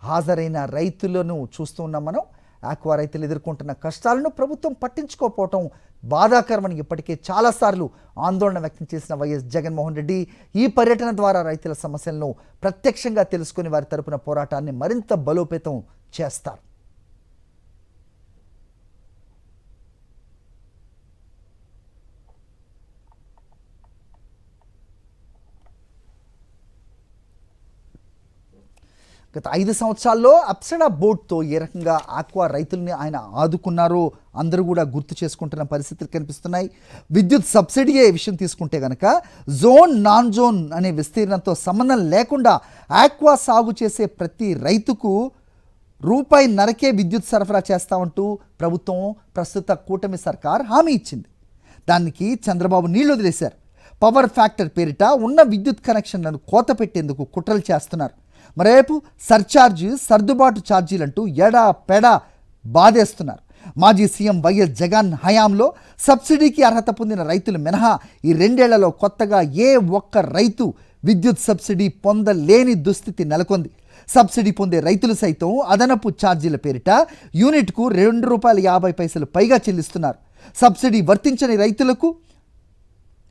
హాజరైన రైతులను చూస్తూ ఉన్నాం మనం. ఆక్వా రైతులు ఎదుర్కొంటున్న కష్టాలను ప్రభుత్వం పట్టించుకోకపోవటం బాధాకరమని ఇప్పటికే చాలాసార్లు ఆందోళన వ్యక్తం చేసిన వైఎస్ జగన్మోహన్ రెడ్డి ఈ పర్యటన ద్వారా రైతుల సమస్యలను ప్రత్యక్షంగా తెలుసుకుని వారి తరపున పోరాటాన్ని మరింత బలోపేతం చేస్తారు. గత 5 సంవత్సరాల్లో అప్సరా బోర్డ్తో ఏ రకంగా ఆక్వా రైతుల్ని ఆయన ఆదుకున్నారో అందరూ కూడా గుర్తు చేసుకుంటున్న పరిస్థితులు కనిపిస్తున్నాయి. విద్యుత్ సబ్సిడీ విషయం తీసుకుంటే కనుక జోన్ నాన్ జోన్ అనే విస్తీర్ణంతో సంబంధం లేకుండా ఆక్వా సాగు చేసే ప్రతి రైతుకు ₹1.5కే విద్యుత్ సరఫరా చేస్తామంటూ ప్రభుత్వం ప్రస్తుత కూటమి సర్కార్ హామీ ఇచ్చింది. దానికి చంద్రబాబు నీళ్లు వదిలేశారు. పవర్ ఫ్యాక్టర్ పేరిట ఉన్న విద్యుత్ కనెక్షన్లను కోత పెట్టేందుకు కుట్రలు చేస్తున్నారు. మరోవైపు సర్ఛార్జ్ సర్దుబాటు ఛార్జీలంటూ ఎడా పెడా బాధేస్తున్నారు. మాజీ సీఎం వైఎస్ జగన్ హయాంలో సబ్సిడీకి అర్హత పొందిన రైతులు మినహా ఈ 2 ఏళ్లలో కొత్తగా ఏ ఒక్క రైతు విద్యుత్ సబ్సిడీ పొందలేని దుస్థితి నెలకొంది. సబ్సిడీ పొందే రైతులు సైతం అదనపు ఛార్జీల పేరిట యూనిట్కు ₹2.50 పైగా చెల్లిస్తున్నారు. సబ్సిడీ వర్తించని రైతులకు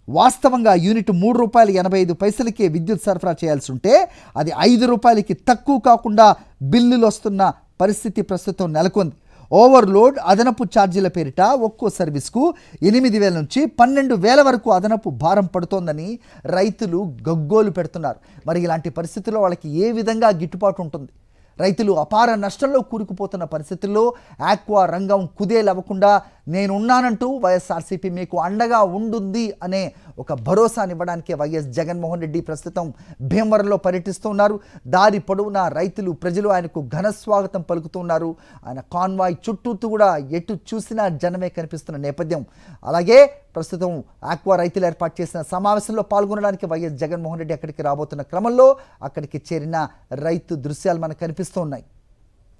వాస్తవంగా యూనిట్ ₹3.85కే విద్యుత్ సరఫరా చేయాల్సి ఉంటే అది ₹5కి తక్కువ కాకుండా బిల్లులు వస్తున్న పరిస్థితి ప్రస్తుతం నెలకొంది. ఓవర్లోడ్ అదనపు ఛార్జీల పేరిట ఒక్కో సర్వీస్కు 8,000 నుంచి 12,000 వరకు అదనపు భారం పడుతోందని రైతులు గగ్గోలు పెడుతున్నారు. మరి ఇలాంటి పరిస్థితుల్లో వాళ్ళకి ఏ విధంగా గిట్టుబాటు ఉంటుంది? రైతులు అపార నష్టంలో కూరుకుపోతున్న పరిస్థితుల్లో ఆక్వా రంగం కుదేలవ్వకుండా నేనున్నానంటూ వైఎస్ఆర్సీపీ మీకు అండగా ఉంటుంది అనే ఒక భరోసానివ్వడానికే వైఎస్ జగన్మోహన్ రెడ్డి ప్రస్తుతం భీమవరంలో పర్యటిస్తూ ఉన్నారు. దారి పొడవునా రైతులు ప్రజలు ఆయనకు ఘన స్వాగతం పలుకుతున్నారు. ఆయన కాన్వాయ్ చుట్టూతూ కూడా ఎటు చూసినా జనమే కనిపిస్తున్న నేపథ్యం. అలాగే ప్రస్తుతం ఆక్వా రైతులు ఏర్పాటు చేసిన సమావేశంలో పాల్గొనడానికి వైఎస్ జగన్మోహన్ రెడ్డి అక్కడికి రాబోతున్న క్రమంలో అక్కడికి చేరిన రైతు దృశ్యాలు మనకు కనిపిస్తూ ఉన్నాయి.